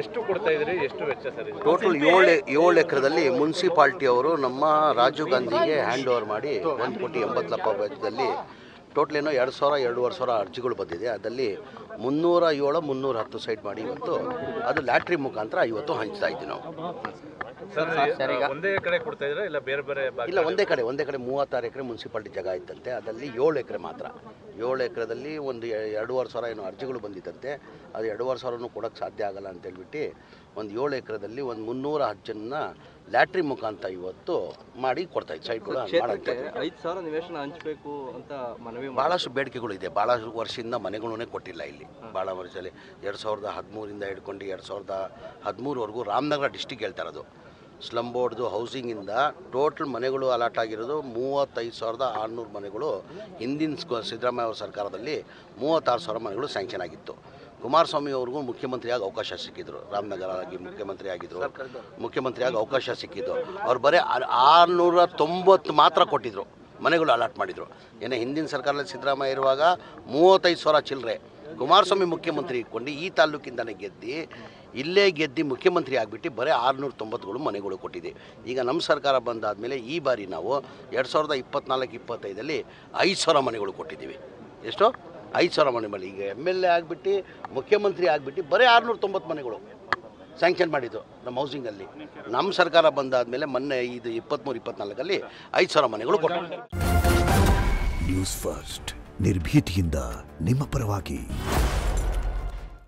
ಎಷ್ಟು ಕೊಡ್ತಾ ಇದ್ರಿ, ಎಷ್ಟು ವೆಚ್ಚ ಸರ್? ಟೋಟಲ್ 7 ಎಕರೆದಲ್ಲಿ ಮುನ್ಸಿಪಾಲ್ಟಿ ಅವರು ನಮ್ಮ ರಾಜೀವ್ ಗಾಂಧಿಗೆ ಹ್ಯಾಂಡ್ ಓವರ್ ಮಾಡಿ 1,80,00,000 ವೆಚ್ಚದಲ್ಲಿ ಟೋಟಲ್ ಏನೋ 2,000-2,500 ಅರ್ಜಿಗಳು ಬಂದಿದೆ. ಅದರಲ್ಲಿ 310 ಸೈಟ್ ಮಾಡಿ ಇವತ್ತು ಅದು ಲ್ಯಾಟ್ರಿ ಮುಖಾಂತರ ಇವತ್ತು ಹಂಚ್ತಾ ಇದ್ದೀವಿ ನಾವು. ಒಂದೇ ಕಡೆ ಕೊಡ್ತಾ ಇದ್ರೆ ಇಲ್ಲ ಬೇರೆ ಬೇರೆ? ಇಲ್ಲ, ಒಂದೇ ಕಡೆ 36 ಎಕರೆ ಮುನ್ಸಿಪಾಲ್ಟಿ ಜಾಗ ಇತ್ತಂತೆ. ಅದರಲ್ಲಿ 7 ಎಕರೆ ಮಾತ್ರ. 7 ಎಕರೆದಲ್ಲಿ ಒಂದು 2,500 ಏನೋ ಅರ್ಜಿಗಳು ಬಂದಿತ್ತಂತೆ. ಅದು 2,500 ಕೊಡೋಕ್ಕೆ ಸಾಧ್ಯ ಆಗಲ್ಲ ಅಂತ ಹೇಳ್ಬಿಟ್ಟು ಒಂದು 7 ಎಕರೆದಲ್ಲಿ ಒಂದು 310 ಜನ ಲ್ಯಾಟ್ರಿ ಮುಖಾಂತರ ಇವತ್ತು ಮಾಡಿ ಕೊಡ್ತಾ ಇತ್ತು ಸೈಟ್ಗಳು. 5,000 ನಿವೇಶನ ಹಂಚಬೇಕು ಅಂತ ಮನವಿ. ಭಾಳಷ್ಟು ಬೇಡಿಕೆಗಳು ಇದೆ. ಭಾಳ ವರ್ಷದಿಂದ ಮನೆಗಳನ್ನೇ ಕೊಟ್ಟಿಲ್ಲ ಇಲ್ಲಿ. ಭಾಳ ವರ್ಷದಲ್ಲಿ 2013 ಹಿಡ್ಕೊಂಡು 2013ವರೆಗೂ ರಾಮನಗರ ಡಿಸ್ಟಿಕ್ ಹೇಳ್ತಾ ಇರೋದು. ಸ್ಲಮ್ ಬೋರ್ಡ್ದು ಹೌಸಿಂಗಿಂದ ಟೋಟಲ್ ಮನೆಗಳು ಅಲಾಟ್ ಆಗಿರೋದು 35,600 ಮನೆಗಳು. ಹಿಂದಿನ ಸಿದ್ದರಾಮಯ್ಯ ಅವರ ಸರ್ಕಾರದಲ್ಲಿ 36,000 ಮನೆಗಳು ಸ್ಯಾಂಕ್ಷನ್ ಆಗಿತ್ತು. ಕುಮಾರಸ್ವಾಮಿ ಅವ್ರಿಗೂ ಮುಖ್ಯಮಂತ್ರಿಯಾಗಿ ಅವಕಾಶ ಸಿಕ್ಕಿದ್ರು. ರಾಮನಗರ ಆಗಿ ಮುಖ್ಯಮಂತ್ರಿಯಾಗಿ ಅವಕಾಶ ಸಿಕ್ಕಿದ್ದು. ಅವ್ರು ಬರೀ 690 ಮಾತ್ರ ಕೊಟ್ಟಿದ್ರು, ಮನೆಗಳು ಅಲಾಟ್ ಮಾಡಿದರು. ಏನೇ ಹಿಂದಿನ ಸರ್ಕಾರದಲ್ಲಿ ಸಿದ್ದರಾಮಯ್ಯ ಇರುವಾಗ 35,000 ಚಿಲ್ಲರೆ. ಕುಮಾರಸ್ವಾಮಿ ಮುಖ್ಯಮಂತ್ರಿ ಇಟ್ಕೊಂಡು ಈ ತಾಲೂಕಿಂದನೇ ಇಲ್ಲೇ ಗೆದ್ದು ಮುಖ್ಯಮಂತ್ರಿ ಆಗಿಬಿಟ್ಟು ಬರೀ 690 ಮನೆಗಳು ಕೊಟ್ಟಿದೆ. ಈಗ ನಮ್ಮ ಸರ್ಕಾರ ಬಂದಾದಮೇಲೆ ಈ ಬಾರಿ ನಾವು 2024-25 5,000 ಮನೆಗಳು ಕೊಟ್ಟಿದ್ದೀವಿ. ಎಷ್ಟು? 5,000 ಮನೆ. ಈಗ MLA ಆಗಿಬಿಟ್ಟು ಮುಖ್ಯಮಂತ್ರಿ ಆಗಿಬಿಟ್ಟು ಬರೀ 690 ಮನೆಗಳು ಸ್ಯಾಂಕ್ಷನ್ ಮಾಡಿದ್ದು ನಮ್ಮ ಹೌಸಿಂಗಲ್ಲಿ. ನಮ್ಮ ಸರ್ಕಾರ ಬಂದಾದಮೇಲೆ ಮೊನ್ನೆ ಇದು 23-24 5,000 ಮನೆಗಳು ಕೊಟ್ಟು. ನ್ಯೂಸ್ ಫಸ್ಟ್ ನಿರ್ಭೀತಿಯಿಂದ ನಿಮ್ಮ ಪರವಾಗಿ.